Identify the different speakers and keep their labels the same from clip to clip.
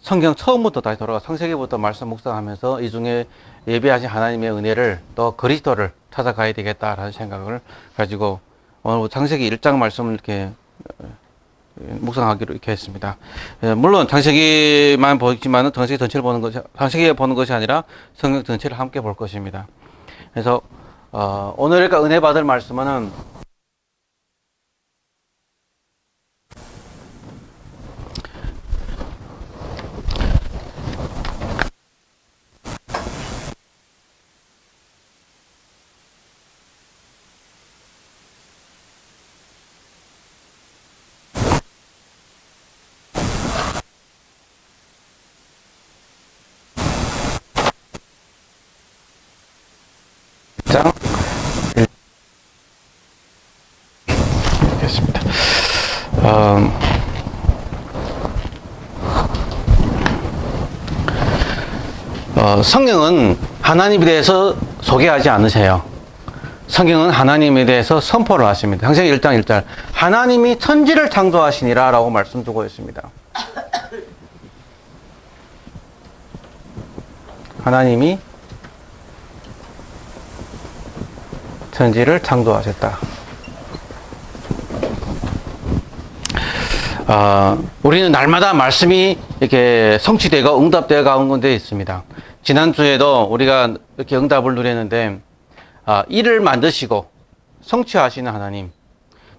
Speaker 1: 성경 처음부터 다시 돌아가 창세기부터 말씀 묵상하면서 이 중에 예비하신 하나님의 은혜를 또 그리스도를 찾아가야 되겠다라는 생각을 가지고 오늘 창세기 1장 말씀을 이렇게 묵상하기로 이렇게 했습니다. 물론 창세기만 보지만은 창세기 전체를 보는 것이, 창세기에 보는 것이 아니라 성경 전체를 함께 볼 것입니다. 그래서 오늘 우리가 은혜 받을 말씀은 장 읽겠습니다. 성경은 하나님에 대해서 소개하지 않으세요. 성경은 하나님에 대해서 선포를 하십니다. 창세기 1장 1절 하나님이 천지를 창조하시니라 라고 말씀 두고 있습니다. 하나님이 천지를 창조하셨다. 우리는 날마다 말씀이 이렇게 성취되고 응답되어 가는 데 있습니다. 지난주에도 우리가 이렇게 응답을 누렸는데, 일을 만드시고 성취하시는 하나님.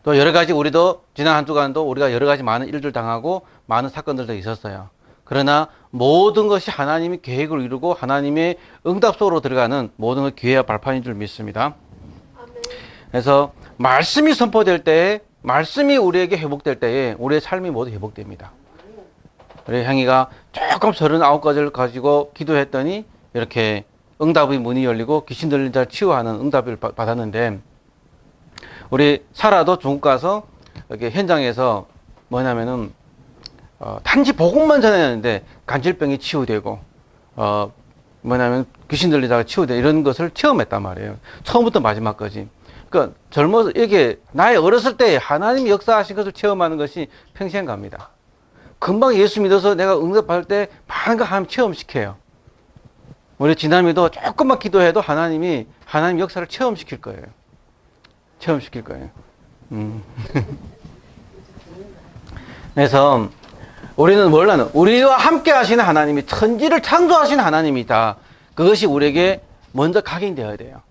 Speaker 1: 또 여러 가지 우리도 지난 한 주간도 우리가 여러 가지 많은 일들 당하고 많은 사건들도 있었어요. 그러나 모든 것이 하나님이 계획을 이루고 하나님의 응답 속으로 들어가는 모든 것 기회와 발판인 줄 믿습니다. 그래서 말씀이 선포될 때에, 말씀이 우리에게 회복될 때에 우리의 삶이 모두 회복됩니다. 우리 행위가 조금 39가지를 가지고 기도했더니 이렇게 응답의 문이 열리고 귀신 들린 자를 치유하는 응답을 받았는데, 우리 사라도 중국 가서 이렇게 현장에서 뭐냐면은 단지 복음만 전했는데 간질병이 치유되고 뭐냐면 귀신 들린 자가 치유되고 이런 것을 체험했단 말이에요. 처음부터 마지막까지. 그러니까 젊어서 이게 나의 어렸을 때 하나님이 역사하신 것을 체험하는 것이 평생 갑니다. 금방 예수 믿어서 내가 응답할 때 많은 거 하나님 체험시켜요. 우리 지남이도 조금만 기도해도 하나님 역사를 체험시킬 거예요. 체험시킬 거예요. 그래서 우리는 몰라는 우리와 함께 하시는 하나님이 천지를 창조하신 하나님이다. 그것이 우리에게 먼저 각인되어야 돼요.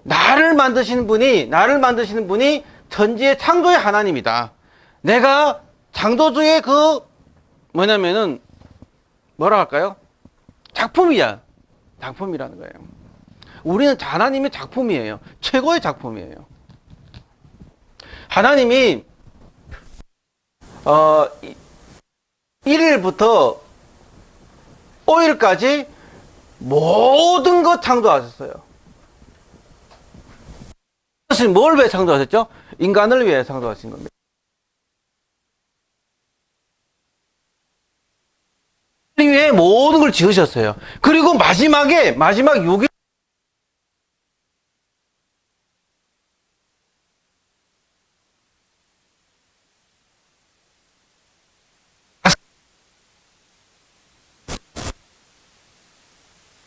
Speaker 1: 나를 만드시는 분이 천지의 창조의 하나님이다. 내가 창조주의 뭐냐면은 뭐라 할까요? 작품이라는 거예요. 우리는 하나님의 작품이에요. 최고의 작품이에요. 하나님이 1일부터 5일까지 모든 것 창조하셨어요. 그것은 뭘 위해 창조하셨죠? 인간을 위해 창조하신 겁니다. 위해 모든 걸 지으셨어요. 그리고 마지막 6일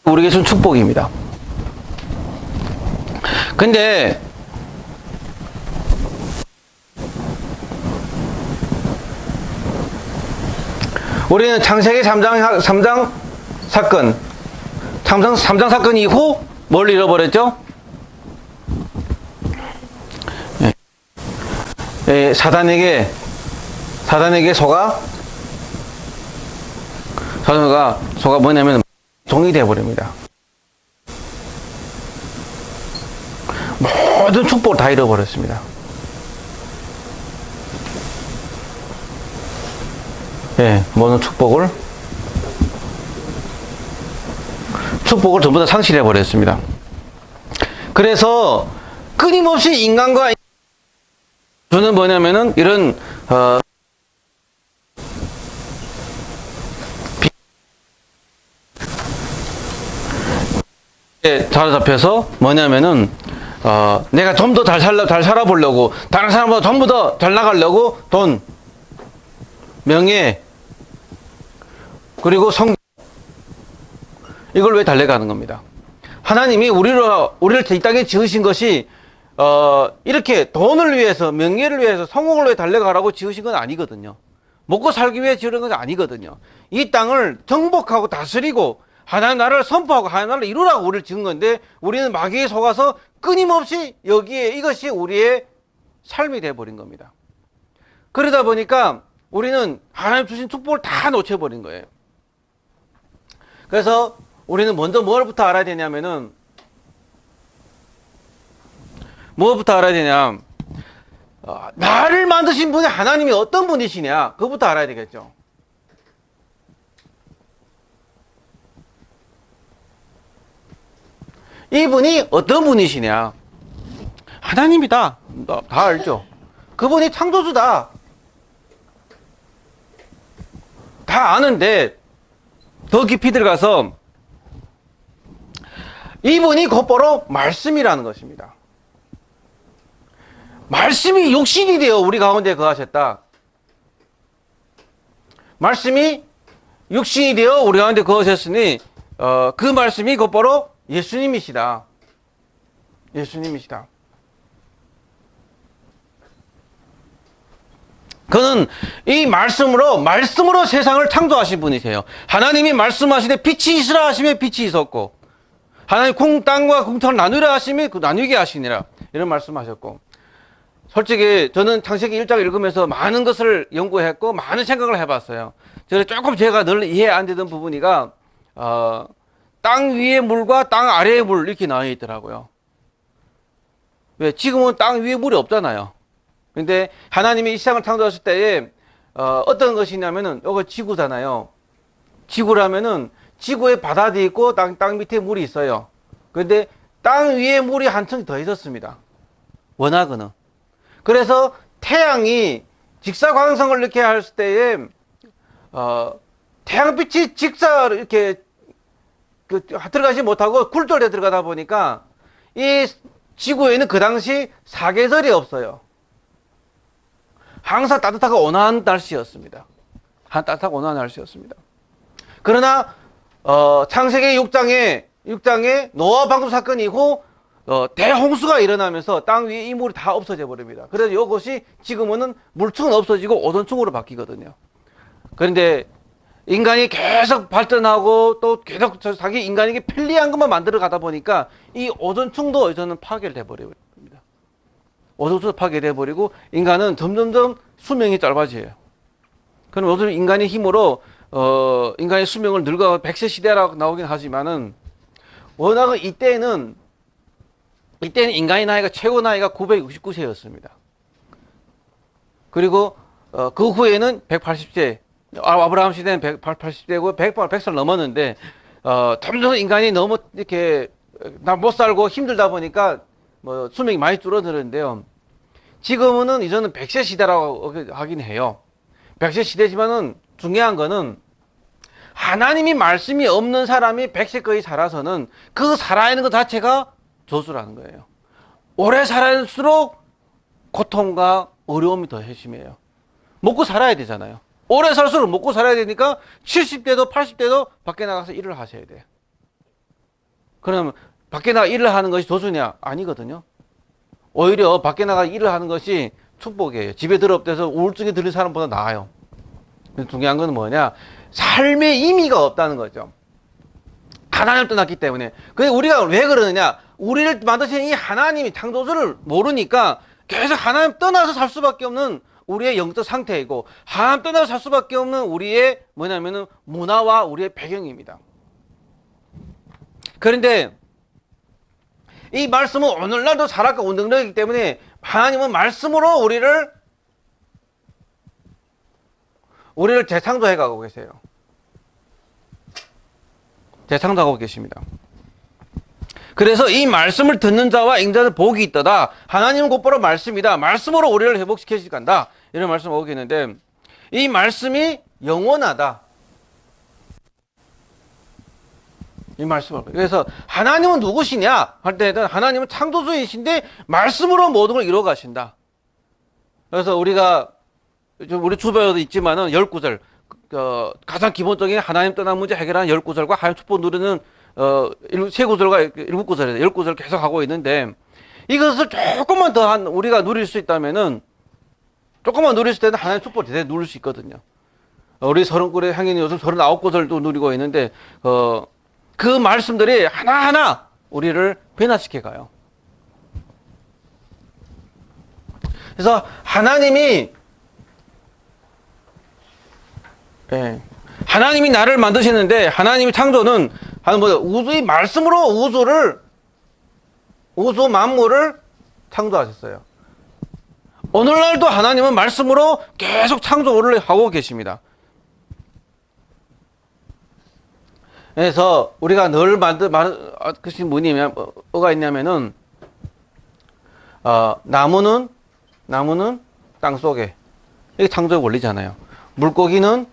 Speaker 1: 우리에게 준 축복입니다. 근데 우리는 창세기 3장 사건, 3장 사건 이후 뭘 잃어버렸죠? 사단에게 속아 뭐냐면 종이 되어버립니다. 모든 축복을 다 잃어버렸습니다. 모든 축복을 전부 다 상실해 버렸습니다. 그래서 끊임없이 인간과 저는 뭐냐면은 이런 사로잡혀서 뭐냐면은 내가 좀 더 잘 살아보려고, 다른 사람보다 전부 더 잘 나가려고 돈, 명예, 그리고 이걸 왜 달래가는 겁니다. 하나님이 우리를 이 땅에 지으신 것이 이렇게 돈을 위해서, 명예를 위해서, 성공을 위해 달려가라고 지으신 건 아니거든요. 먹고 살기 위해 지으는 건 아니거든요. 이 땅을 정복하고 다스리고 하나님 나라를 선포하고 하나님 나라를 이루라고 우리를 지은 건데, 우리는 마귀에 속아서 끊임없이 여기에 이것이 우리의 삶이 되어버린 겁니다. 그러다 보니까 우리는 하나님 주신 축복을 다 놓쳐버린 거예요. 그래서 우리는 먼저 뭘부터 알아야 되냐면은, 뭐부터 알아야 되냐, 나를 만드신 분이 하나님이 어떤 분이시냐, 그것부터 알아야 되겠죠. 이분이 어떤 분이시냐, 하나님이다, 다 알죠. 그분이 창조주다, 다 아는데 더 깊이 들어가서 이분이 곧바로 말씀이라는 것입니다. 말씀이 육신이 되어 우리 가운데 거하셨다. 말씀이 육신이 되어 우리 가운데 거하셨으니 그 말씀이 곧바로 예수님이시다. 예수님이시다. 그는 이 말씀으로 세상을 창조하신 분이세요. 하나님이 말씀하시되 빛이 있으라 하시면 빛이 있었고, 하나님 땅과 궁창을 나누라 하시면 나누게 하시니라, 이런 말씀하셨고, 솔직히 저는 창세기 1장 읽으면서 많은 것을 연구했고 많은 생각을 해봤어요. 조금 제가 늘 이해 안 되던 부분이가 땅 위의 물과 땅 아래의 물 이렇게 나와 있더라고요. 왜? 지금은 땅 위에 물이 없잖아요. 근데 하나님이 이 세상을 창조하실 때에 어떤 것이냐면은 이거 지구잖아요. 지구라면은 지구에 바다도 있고 땅 밑에 물이 있어요. 그런데 땅 위에 물이 한 층 더 있었습니다. 원하거는. 그래서 태양이 직사광선을 이렇게 할 때에 태양빛이 이렇게 들어가지 못하고 굴절에 들어가다 보니까 이 지구에는 그 당시 사계절이 없어요. 항상 따뜻하고 온화한 날씨였습니다. 따뜻하고 온화한 날씨였습니다. 그러나 창세기 6장에 노아 방주 사건 이후 대홍수가 일어나면서 땅 위에 이 물이 다 없어져 버립니다. 그래서 이것이 지금은 물층은 없어지고 오존층으로 바뀌거든요. 그런데 인간이 계속 발전하고 또 계속 자기 인간에게 편리한 것만 만들어 가다 보니까 이 오존층도 저는 파괴돼 버립니다. 오존층도 파괴돼 버리고 인간은 점점점 수명이 짧아져요. 그럼 요즘 인간의 힘으로 인간의 수명을 늙어 100세 시대라고 나오긴 하지만은 워낙 이때는 인간의 나이가 최고 나이가 969세였습니다. 그리고 그 후에는 180세, 아브라함 시대는 180세고 100살 넘었는데 점점 인간이 너무 이렇게 못 살고 힘들다 보니까 수명이 많이 줄어드는데요. 지금은 이제는 100세 시대라고 하긴 해요. 100세 시대지만은 중요한 거는 하나님이 말씀이 없는 사람이 100세까지 살아서는 그 살아있는 것 자체가 저주라는 거예요. 오래 살아있을수록 고통과 어려움이 더 핵심이에요. 먹고 살아야 되잖아요. 오래 살수록 먹고 살아야 되니까 70대도 80대도 밖에 나가서 일을 하셔야 돼요. 그럼 밖에 나가 일을 하는 것이 저주냐? 아니거든요. 오히려 밖에 나가 일을 하는 것이 축복이에요. 집에 들어엎대서 우울증이 들린 사람보다 나아요. 중요한 건 뭐냐? 삶의 의미가 없다는 거죠. 하나님을 떠났기 때문에. 근데 우리가 왜 그러느냐? 우리를 만드신 이 하나님이 창조주를 모르니까 계속 하나님 떠나서 살 수밖에 없는 우리의 영적 상태이고, 하나님 떠나서 살 수밖에 없는 우리의 뭐냐면은 문화와 우리의 배경입니다. 그런데 이 말씀은 오늘날도 살아있고 운동력이기 때문에 하나님은 말씀으로 우리를 재창조해 가고 계세요. 재창조하고 계십니다. 그래서 이 말씀을 듣는 자와 읽는 복이 있도다. 하나님은 곧바로 말씀이다. 말씀으로 우리를 회복시켜 주실 간다. 이런 말씀 오고 있는데, 이 말씀이 영원하다. 이 말씀을. 그래서 하나님은 누구시냐 할 때는 하나님은 창조주이신데 말씀으로 모든 걸 이루어 가신다. 그래서 우리가 우리 주변에도 있지만은 10구절 가장 기본적인 하나님 떠난 문제 해결하는 10구절과 하나님 축복 누리는 세 구절과 7구절에서 10구절 계속 하고 있는데, 이것을 조금만 더 우리가 누릴 수 있다면은, 조금만 누릴 수 있다면 하나님 축복을 제대로 누릴 수 있거든요. 우리 30구절의 향인이 요즘 39구절도 누리고 있는데, 그 말씀들이 하나하나 우리를 변화시켜 가요. 그래서 하나님이 나를 만드시는데, 하나님이 창조는 우주의 말씀으로 우주 만물을 창조하셨어요. 오늘날도 하나님은 말씀으로 계속 창조를 하고 계십니다. 그래서 우리가 늘 그것이 뭐가 있냐면은, 나무는 땅 속에. 이게 창조의 원리잖아요. 물고기는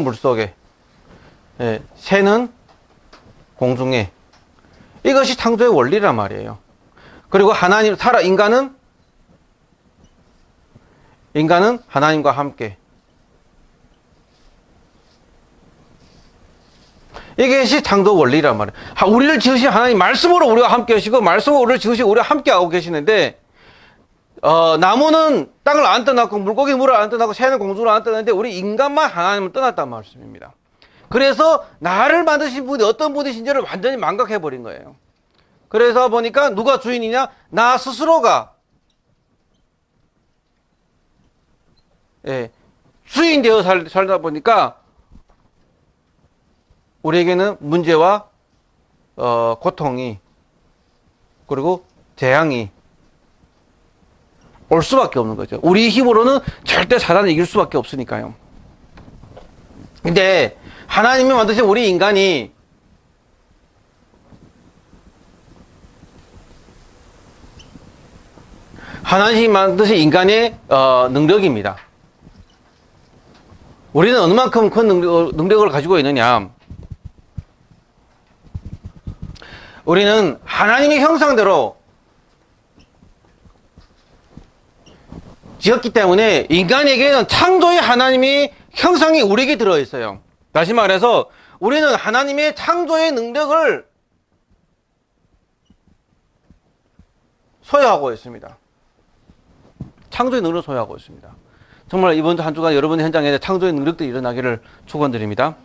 Speaker 1: 물 속에. 새는 공중에. 이것이 창조의 원리란 말이에요. 그리고 인간은 하나님과 함께. 이것이 창조 원리란 말이에요. 우리를 지으신 하나님 말씀으로 우리와 함께 하시고, 말씀으로 우리를 지으시고 우리와 함께 하고 계시는데, 나무는 땅을 안 떠났고, 물고기 물을 안 떠났고, 새는 공중을 안 떠났는데, 우리 인간만 하나님을 떠났단 말씀입니다. 그래서 나를 만드신 분이 어떤 분이신지를 완전히 망각해버린 거예요. 그래서 보니까 누가 주인이냐? 나 스스로가 주인 되어 살다 보니까 우리에게는 문제와 고통이, 그리고 재앙이 올 수밖에 없는 거죠. 우리 힘으로는 절대 사단을 이길 수밖에 없으니까요. 근데 하나님이 만드신 우리 인간이 하나님이 만드신 인간의 능력입니다. 우리는 어느 만큼 큰 능력을 가지고 있느냐? 우리는 하나님의 형상대로 지었기 때문에 인간에게는 창조의 하나님의 형상이 우리에게 들어있어요. 다시 말해서 우리는 하나님의 창조의 능력을 소유하고 있습니다. 창조의 능력을 소유하고 있습니다. 정말 이번 한 주간 여러분의 현장에 창조의 능력들이 일어나기를 축원드립니다.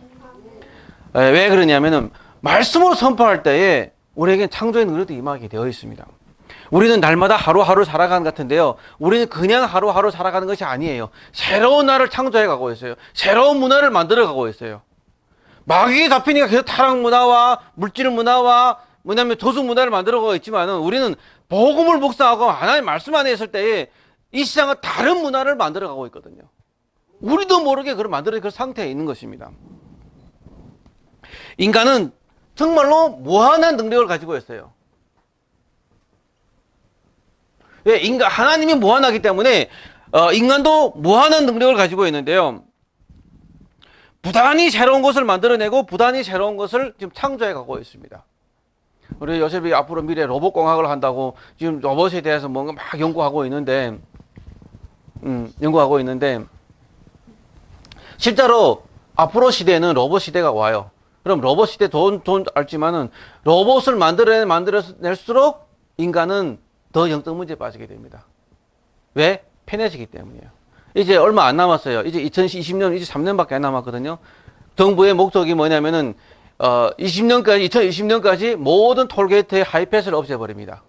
Speaker 1: 왜 그러냐면은 말씀으로 선포할 때에 우리에게 창조의 능력도 임하게 되어 있습니다. 우리는 날마다 하루하루 살아가는 것 같은데요. 우리는 그냥 하루하루 살아가는 것이 아니에요. 새로운 나를 창조해 가고 있어요. 새로운 문화를 만들어 가고 있어요. 마귀에 잡히니까 계속 타락 문화와 물질 문화와 뭐냐면 도수 문화를 만들어 가고 있지만은 우리는 복음을 묵상하고 하나님 말씀 안에 있을 때에 이 세상은 다른 문화를 만들어 가고 있거든요. 우리도 모르게 그걸 만들어 그 상태에 있는 것입니다. 인간은 정말로 무한한 능력을 가지고 있어요. 왜? 하나님이 무한하기 때문에 인간도 무한한 능력을 가지고 있는데요. 부단히 새로운 것을 만들어내고 부단히 새로운 것을 지금 창조해 가고 있습니다. 우리 요셉이 앞으로 미래 로봇공학을 한다고 지금 로봇에 대해서 뭔가 막 연구하고 있는데 실제로 앞으로 시대에는 로봇 시대가 와요. 그럼 로봇 시대 돈 알지만은 로봇을 만들어낼수록 인간은 더 영적 문제에 빠지게 됩니다. 왜? 편해지기 때문이에요. 이제 얼마 안 남았어요. 이제 2020년, 이제 3년밖에 안 남았거든요. 정부의 목적이 뭐냐면은, 2020년까지 모든 톨게이트의 하이패스를 없애버립니다.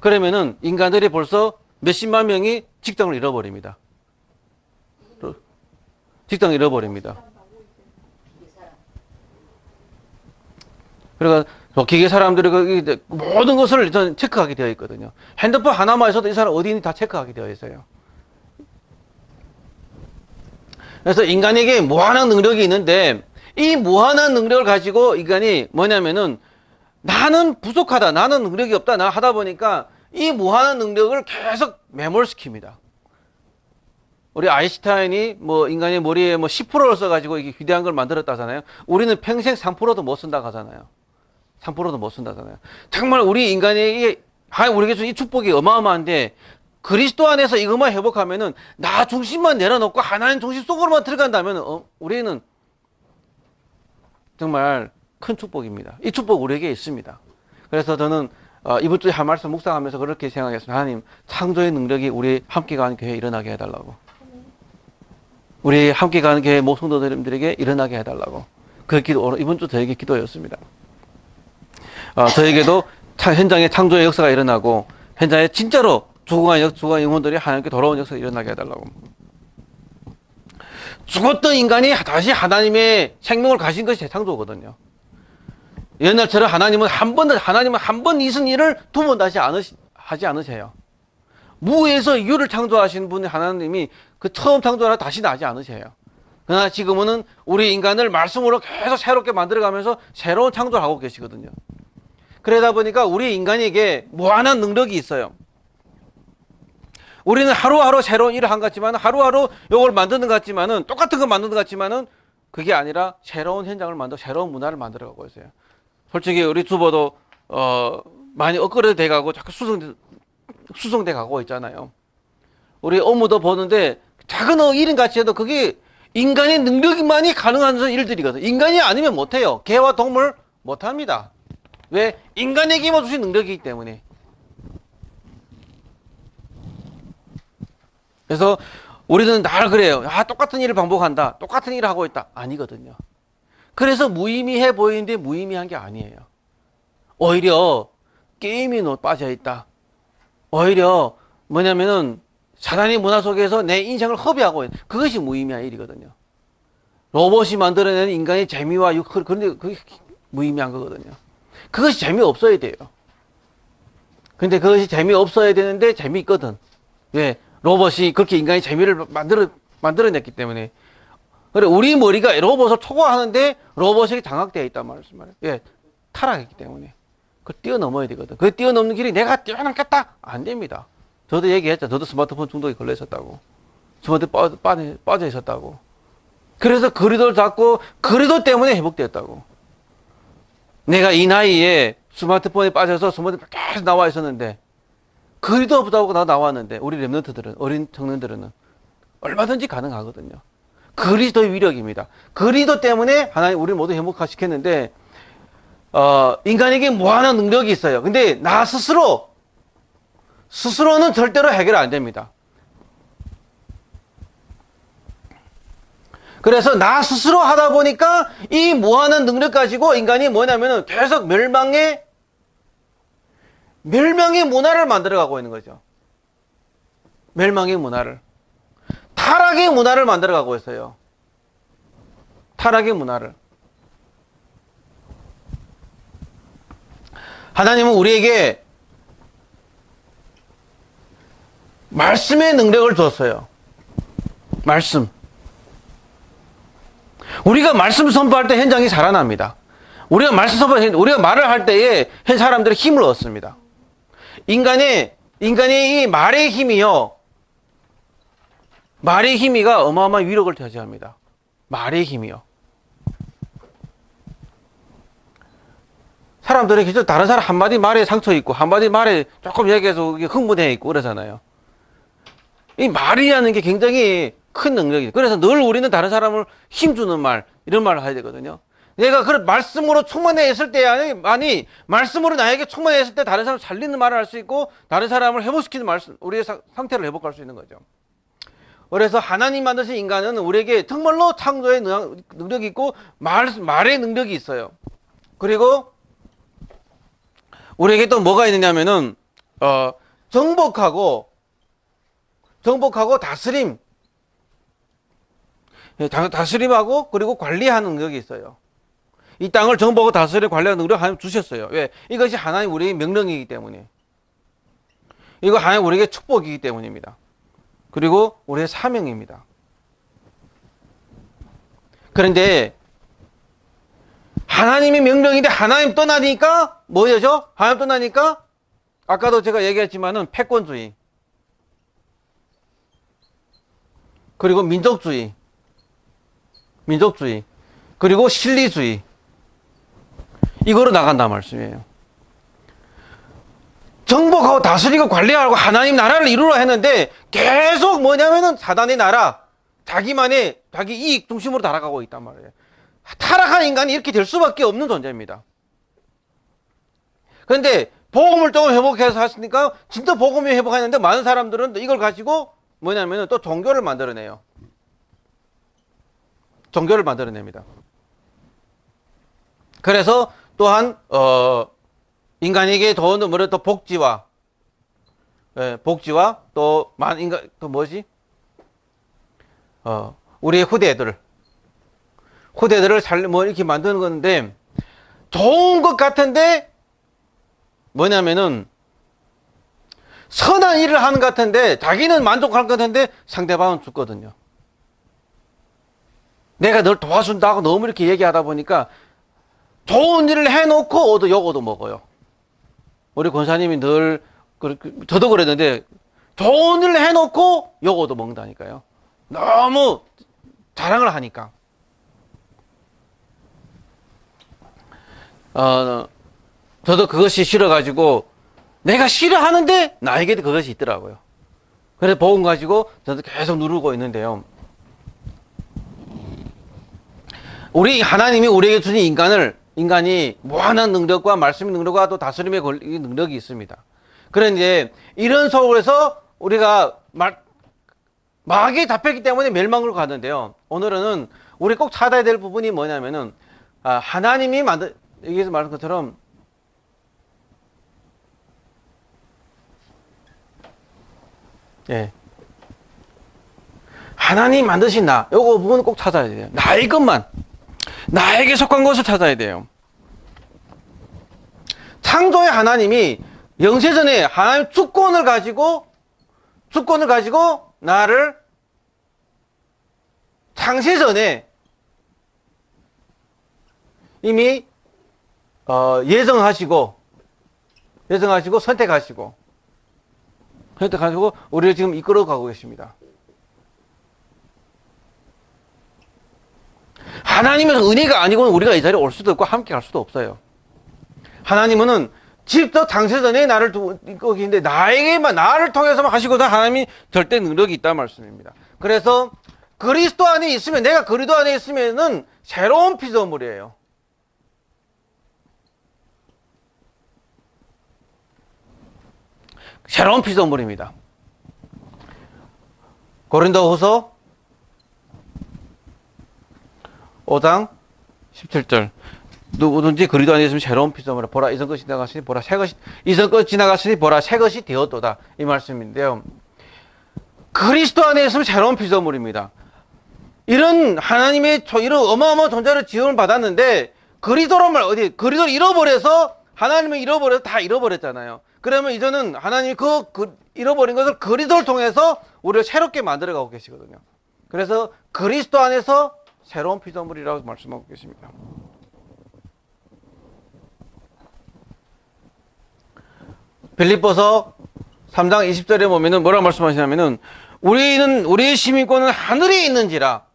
Speaker 1: 그러면은 인간들이 벌써 몇십만 명이 직장을 잃어버립니다. 직장을 잃어버립니다. 그러니까 기계 사람들이 모든 것을 일단 체크하게 되어 있거든요. 핸드폰 하나만 있어도 이 사람 어디 있는지 다 체크하게 되어 있어요. 그래서 인간에게 무한한 능력이 있는데 이 무한한 능력을 가지고 인간이 뭐냐면은 나는 부족하다, 나는 능력이 없다, 나 하다 보니까 이 무한한 능력을 계속 매몰시킵니다. 우리 아인슈타인이 뭐 인간의 머리에 뭐 10%를 써가지고 이게 위대한 걸 만들었다잖아요. 우리는 평생 3%도 못 쓴다고 하잖아요. 3%도 못 쓴다잖아요. 정말 우리 인간에게 우리에게 준 이 축복이 어마어마한데 그리스도 안에서 이것만 회복하면은 나 중심만 내려놓고 하나님 중심 속으로만 들어간다면 우리는 정말 큰 축복입니다. 이 축복 우리에게 있습니다. 그래서 저는 이번 주에 한 말씀 묵상하면서 그렇게 생각했습니다. 하나님, 창조의 능력이 우리 함께 가는 교회에 일어나게 해달라고. 우리 함께 가는 교회 목성도들에게 일어나게 해달라고. 그 기도, 이번 주 저에게 기도였습니다. 저에게도 현장에 창조의 역사가 일어나고 현장에 진짜로 죽어간 영혼들이 하나님께 돌아온 역사가 일어나게 해달라고. 죽었던 인간이 다시 하나님의 생명을 가진 것이 재창조거든요. 옛날처럼 하나님은 한 번 있은 일을 두 번 다시 하지 않으세요. 무에서 유를 창조하신 분 하나님이 그 처음 창조하라 다시 나지 않으세요. 그러나 지금은 우리 인간을 말씀으로 계속 새롭게 만들어가면서 새로운 창조를 하고 계시거든요. 그러다 보니까 우리 인간에게 무한한 능력이 있어요. 우리는 하루하루 새로운 일을 한 것 같지만, 하루하루 이걸 만드는 것 같지만은, 똑같은 거 만드는 것 같지만은, 그게 아니라 새로운 현장을 새로운 문화를 만들어 가고 있어요. 솔직히 우리 주보도, 많이 업그레이드 돼 가고 자꾸 수정돼 가고 있잖아요. 우리 업무도 보는데, 작은 일인 같이 해도 그게 인간의 능력만이 가능한 일들이거든요. 인간이 아니면 못해요. 개와 동물 못합니다. 왜? 인간에게만 주신 능력이기 때문에. 그래서 우리는 늘 그래요. 똑같은 일을 반복한다. 똑같은 일을 하고 있다. 아니거든요. 그래서 무의미해 보이는데 무의미한 게 아니에요. 오히려 게임에 빠져있다. 오히려 뭐냐면은 사단의 문화 속에서 내 인생을 허비하고 있는, 그것이 무의미한 일이거든요. 로봇이 만들어내는 인간의 재미와 그런데 그게 무의미한 거거든요. 그것이 재미없어야 돼요. 근데 그것이 재미없어야 되는데 재미있거든. 왜? 로봇이 그렇게 인간의 재미를 만들어냈기 때문에. 그래, 우리 머리가 로봇을 초과하는데 로봇이 장악되어 있단 말이에요. 예, 타락했기 때문에. 그걸 뛰어넘어야 되거든. 그 뛰어넘는 길이 내가 뛰어넘겠다? 안 됩니다. 저도 얘기했죠. 저도 스마트폰 중독에 걸려 있었다고. 스마트폰 빠져 있었다고. 그래서 그리도를 잡고 그리도 때문에 회복되었다고. 내가 이 나이에 스마트폰에 빠져서 스마트폰 계속 나와 있었는데, 그리도 없다고 나왔는데, 우리 랩런트들은, 어린 청년들은 얼마든지 가능하거든요. 그리스도의 위력입니다. 그리스도 때문에 하나님 우리 모두 행복화시켰는데, 인간에게 무한한 능력이 있어요. 근데 나 스스로는 절대로 해결 안 됩니다. 그래서 나 스스로 하다 보니까 이 무한한 능력 가지고 인간이 뭐냐면은 계속 멸망의 문화를 만들어가고 있는 거죠. 멸망의 문화를. 타락의 문화를 만들어가고 있어요. 타락의 문화를. 하나님은 우리에게 말씀의 능력을 줬어요. 말씀. 우리가 말씀 선포할 때 현장이 살아납니다. 우리가 우리가 말을 할 때에 사람들이 힘을 얻습니다. 인간의 이 말의 힘이요. 말의 힘이가 어마어마한 위력을 차지합니다. 말의 힘이요. 사람들이 계속 다른 사람 한마디 말에 상처 있고, 한마디 말에 조금 얘기해서 흥분해 있고 그러잖아요. 이 말이라는 게 굉장히 큰 능력이에요. 그래서 늘 우리는 다른 사람을 힘주는 말, 이런 말을 해야 되거든요. 내가 그런 말씀으로 충만해 있을 때, 아니, 말씀으로 나에게 충만해 있을 때 다른 사람을 살리는 말을 할 수 있고, 다른 사람을 회복시키는 우리의 상태를 회복할 수 있는 거죠. 그래서 하나님 만드신 인간은 우리에게 정말로 창조의 능력이 있고, 말의 능력이 있어요. 그리고 우리에게 또 뭐가 있느냐면은, 정복하고 다스림. 다스림하고 그리고 관리하는 능력이 있어요. 이 땅을 정복하고 다스리고 관리하는 능력을 하나님 주셨어요. 왜? 이것이 하나님 우리의 명령이기 때문에. 이거 하나님 우리에게 축복이기 때문입니다. 그리고 우리의 사명입니다. 그런데 하나님의 명령인데 하나님 떠나니까 뭐죠? 하나님 떠나니까 아까도 제가 얘기했지만은 패권주의, 그리고 민족주의, 그리고 실리주의, 이거로 나간단 말씀이에요. 정복하고 다스리고 관리하고 하나님 나라를 이루라 했는데 계속 뭐냐면은 사단의 나라, 자기 이익 중심으로 달아가고 있단 말이에요. 타락한 인간이 이렇게 될 수밖에 없는 존재입니다. 그런데 복음을 조금 회복해서 했으니까 진짜 복음이 회복했는데 많은 사람들은 이걸 가지고 뭐냐면은 또 종교를 만들어내요. 종교를 만들어냅니다. 그래서 또한 인간에게 더 복지와 또 뭐지? 우리의 후대들을 이렇게 만드는 건데 좋은 것 같은데 뭐냐면은 선한 일을 하는 것 같은데 자기는 만족할 것 같은데 상대방은 죽거든요. 내가 널 도와준다고 너무 이렇게 얘기하다 보니까 좋은 일을 해놓고 욕 얻어먹어요. 우리 권사님이 늘 저도 그랬는데 좋은 일을 해놓고 욕 얻어먹는다니까요. 너무 자랑을 하니까. 저도 그것이 싫어가지고 내가 싫어하는데 나에게도 그것이 있더라고요. 그래서 복음 가지고 저도 계속 누르고 있는데요. 하나님이 우리에게 주신 인간이 무한한 능력과 말씀의 능력과 또 다스림의 능력이 있습니다. 그런데 이런 속에서 우리가 마귀에 잡혔기 때문에 멸망으로 가는데요. 오늘은 우리 꼭 찾아야 될 부분이 뭐냐면은 하나님이 여기서 말한 것처럼 하나님 만드신 요거 부분은 꼭 찾아야 돼요. 나의 것만, 나에게 속한 것을 찾아야 돼요. 창조의 하나님이 영세전에 하나님 주권을 가지고 나를 창세전에 이미 예정하시고 선택하시고 우리를 지금 이끌어 가고 계십니다. 하나님은 은혜가 아니고는 우리가 이 자리에 올 수도 없고 함께 갈 수도 없어요. 하나님은 직접 창세전에 나를 두고 계신데 나를 통해서만 하시고서 하나님이 절대 능력이 있다는 말씀입니다. 그래서 그리스도 안에 있으면, 내가 그리스도 안에 있으면은 새로운 피조물이에요. 새로운 피조물입니다. 고린도후서 5장 17절. 누구든지 그리스도 안에 있으면 새로운 피조물이라. 보라, 이전 것이 지나갔으니 보라 새 것이 되었도다. 이 말씀인데요. 그리스도 안에 있으면 새로운 피조물입니다. 이런 하나님의 이런 어마어마한 존재를 지음을 받았는데 그리스도를 잃어버려서 하나님을 잃어버려서 다 잃어버렸잖아요. 그러면 이제는 하나님이 잃어버린 것을 그리스도를 통해서 우리를 새롭게 만들어가고 계시거든요. 그래서 그리스도 안에서 새로운 피조물이라고 말씀하고 계십니다. 빌립보서 3장 20절에 보면은 뭐라고 말씀하시냐면은 우리의 시민권은 하늘에 있는지라.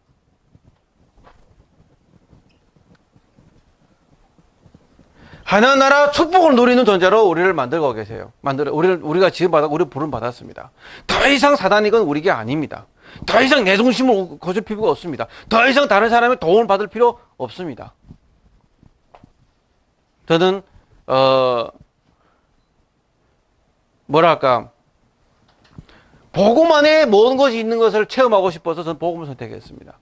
Speaker 1: 하나님 나라 축복을 누리는 존재로 우리를 만들고 계세요. 우리가 우리 부름 받았습니다. 더 이상 사단이건 우리게 아닙니다. 더 이상 내 중심을 거줄 필요가 없습니다. 더 이상 다른 사람의 도움을 받을 필요 없습니다. 저는 복음 안에 모든 것이 있는 것을 체험하고 싶어서 저는 복음을 선택했습니다.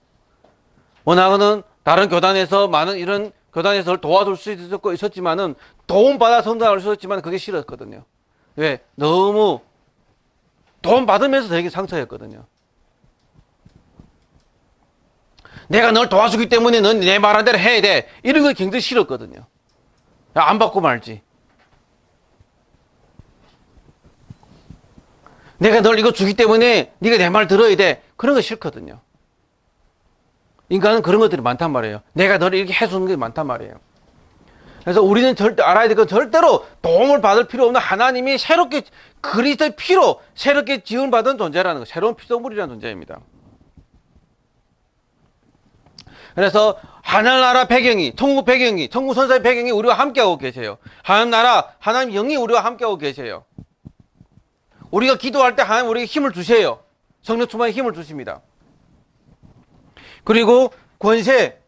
Speaker 1: 워낙은 다른 교단에서 이런 교단에서 도와줄 수 있었지만은 도움받아 성장할 수 있었지만 그게 싫었거든요. 왜? 너무 도움받으면서 되게 상처였거든요. 내가 널 도와주기 때문에 넌 내 말한 대로 해야 돼. 이런 거 굉장히 싫었거든요. 안 받고 말지. 내가 널 이거 주기 때문에 네가 내 말 들어야 돼. 그런 거 싫거든요. 인간은 그런 것들이 많단 말이에요. 내가 너를 이렇게 해주는 게 많단 말이에요. 그래서 우리는 절대 알아야 될 건 절대로 도움을 받을 필요 없는 하나님이 새롭게 그리스도의 피로 새롭게 지원받은 존재라는 거, 새로운 피조물이라는 존재입니다. 그래서 하늘나라 배경이, 천국 배경이, 천국 선사의 배경이 우리와 함께하고 계세요. 하나님 나라, 하나님 영이 우리와 함께하고 계세요. 우리가 기도할 때 하나님 우리에게 힘을 주세요. 성령 충만의 힘을 주십니다. 그리고 권세.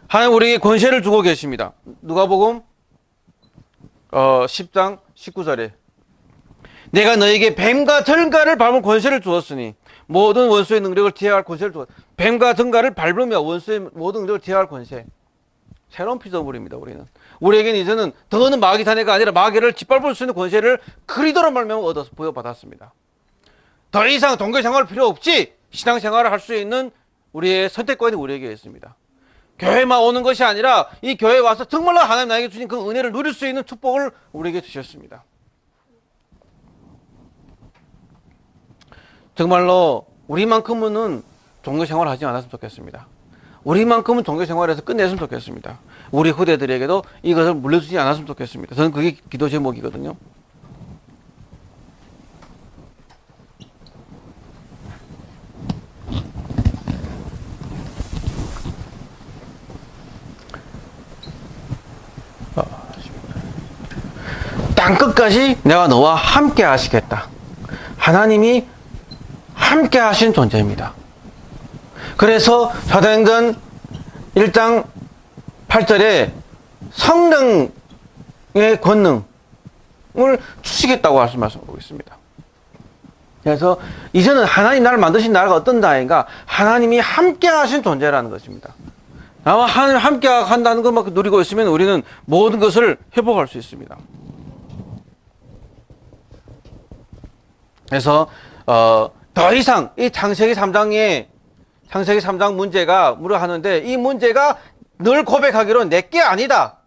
Speaker 1: 하나님 우리에게 권세를 주고 계십니다. 누가복음 10장 19절에 내가 너에게 뱀과 전갈을 밟은 권세를 주었으니 모든 원수의 능력을 제어할 권세를 주었다. 뱀과 전갈을 밟으며 원수의 모든 능력을 제어할 권세. 새로운 피조물입니다. 우리에게는 이제는 더는 마귀 사내가 아니라 마귀를 짓밟을 수 있는 권세를 그리스도로 말미암아 얻어서 부여받았습니다. 더 이상 종교 생활 필요 없이 신앙 생활을 할 수 있는 우리의 선택권이 우리에게 있습니다. 교회만 오는 것이 아니라 이 교회에 와서 정말로 하나님 나에게 주신 그 은혜를 누릴 수 있는 축복을 우리에게 주셨습니다. 정말로 우리만큼은 종교 생활을 하지 않았으면 좋겠습니다. 우리만큼은 종교 생활에서 끝냈으면 좋겠습니다. 우리 후대들에게도 이것을 물려주지 않았으면 좋겠습니다. 저는 그게 기도 제목이거든요. 땅끝까지 내가 너와 함께 하시겠다. 하나님이 함께 하신 존재입니다. 그래서 사도행전 1장 8절에 성령의 권능을 주시겠다고 말씀하고 있습니다. 그래서 이제는 하나님 나를 만드신 나라가 어떤 나라인가? 하나님이 함께 하신 존재라는 것입니다. 나와 하나님 함께 한다는 것만 누리고 있으면 우리는 모든 것을 회복할 수 있습니다. 그래서 더 이상 이 창세기 3장 문제가 무료하는데 이 문제가 늘 고백하기로 내게 아니다.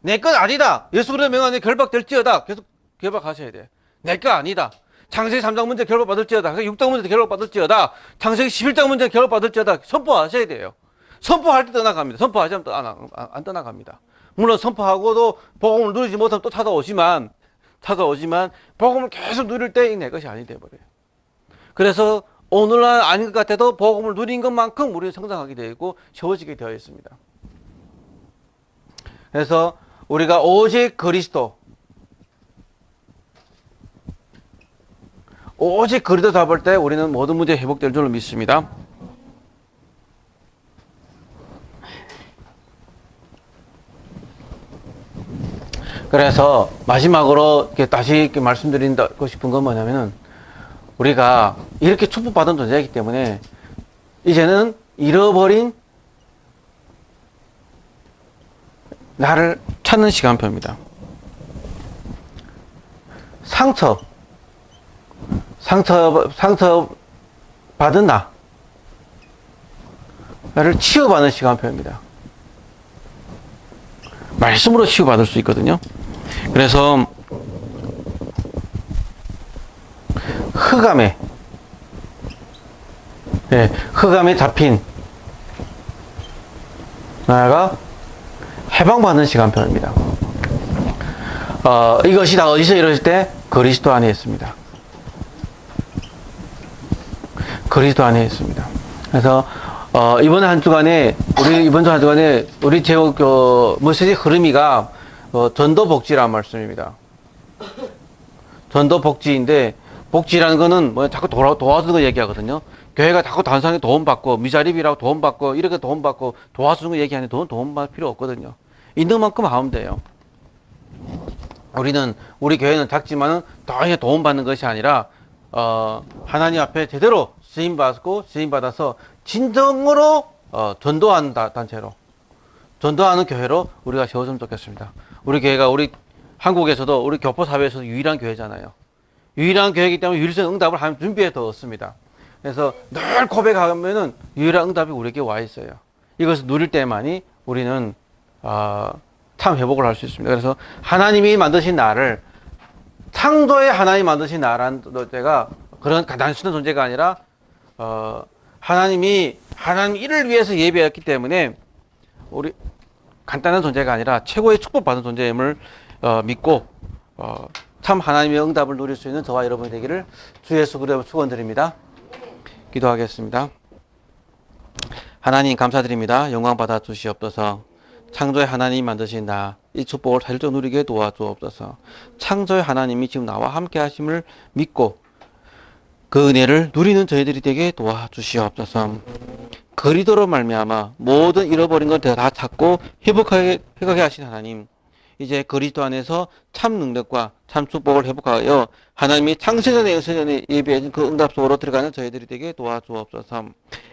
Speaker 1: 내 것 아니다. 예수 그리스도의 명함에 결박될지어다. 계속 결박하셔야 돼. 내 것 아니다. 창세기 3장 문제 결박받을지어다. 6장 문제 결박받을지어다. 창세기 11장 문제 결박받을지어다. 선포하셔야 돼요. 선포할 때 떠나갑니다. 선포하지 않으면 안 떠나갑니다. 물론 선포하고도 복음을 누리지 못하면 또 찾아오지만 복음을 계속 누릴 때 내 것이 아니 되어버려요. 그래서 오늘날 아닌 것 같아도 복음을 누린 것만큼 우리는 성장하게 되어 있고 세워지게 되어 있습니다. 그래서 우리가 오직 그리스도 잡을 때 우리는 모든 문제 회복될 줄로 믿습니다. 그래서 마지막으로 다시 말씀드리고 싶은 건 뭐냐면은 우리가 이렇게 축복받은 존재이기 때문에 이제는 잃어버린 나를 찾는 시간표입니다. 상처 받은 나를 치유받는 시간표입니다. 말씀으로 치유받을 수 있거든요. 그래서 흑암에 잡힌 나라가 해방받는 시간표입니다. 이것이 다 어디서 이루어질 때? 그리스도 안에 있습니다. 그리스도 안에 있습니다. 그래서 이번 한 주간에 우리 제목 메시지 흐름이가 전도복지라는 말씀입니다. 전도복지인데 복지라는 거는 자꾸 도와주는 거 얘기하거든요. 교회가 자꾸 단상에 도움받고 미자립이라고 도움받고 이렇게 도움받고 도와주는 거 얘기하는데 도움받을 필요 없거든요. 있는 만큼 하면 돼요. 우리 교회는 작지만은 더 이상 도움받는 것이 아니라 하나님 앞에 제대로 쓰임받아서 진정으로 전도하는 단체로 전도하는 교회로 우리가 세워주면 좋겠습니다. 우리 교회가 우리 한국에서도 우리 교포사회에서도 유일한 교회잖아요. 유일한 교회이기 때문에 유일한 응답을 하나님 준비해 뒀습니다. 그래서 늘 고백하면은 유일한 응답이 우리에게 와 있어요. 이것을 누릴 때만이 우리는 참 회복을 할 수 있습니다. 그래서 하나님이 만드신 나를 창조의 하나님이 만드신 나라는 존재가 그런 단순한 존재가 아니라 하나님 일을 위해서 예배했기 때문에 우리 간단한 존재가 아니라 최고의 축복받은 존재임을 믿고 참 하나님의 응답을 누릴 수 있는 저와 여러분이 되기를 주 예수 그리스도로 축원드립니다. 기도하겠습니다. 하나님 감사드립니다. 영광 받아 주시옵소서. 창조의 하나님이 만드신 나, 이 축복을 살짝 누리게 도와주옵소서. 창조의 하나님이 지금 나와 함께 하심을 믿고 그 은혜를 누리는 저희들이 되게 도와주시옵소서. 그리도로 말미암아 모든 잃어버린 것 다 찾고 회복하게 하신 하나님, 이제 그리스도 안에서 참 능력과 참 축복을 회복하여 하나님이 창세전에 영세전에 예비해진 그 응답 속으로 들어가는 저희들이 되게 도와주옵소서.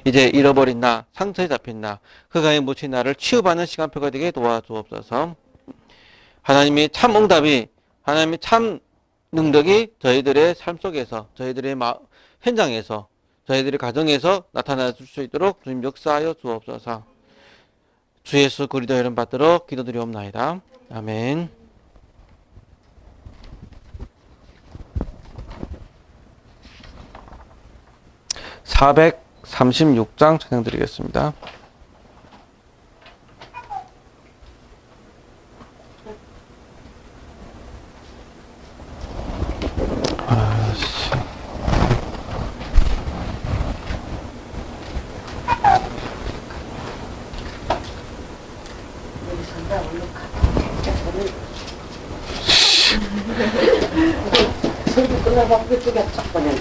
Speaker 1: 이제 잃어버린 나, 상처에 잡힌 나, 그가에 묻힌 나를 치유받는 시간표가 되게 도와주옵소서. 하나님이 참 응답이, 하나님이 참 능력이 저희들의 삶 속에서, 저희들의 현장에서, 저희들의 가정에서 나타나 줄 수 있도록 주님 역사하여 주옵소서. 주 예수 그리스도 이름 받들어 기도드리옵나이다. 아멘. 436장 찬양드리겠습니다.
Speaker 2: 소리 끝나고 그쪽에 쫙 보내.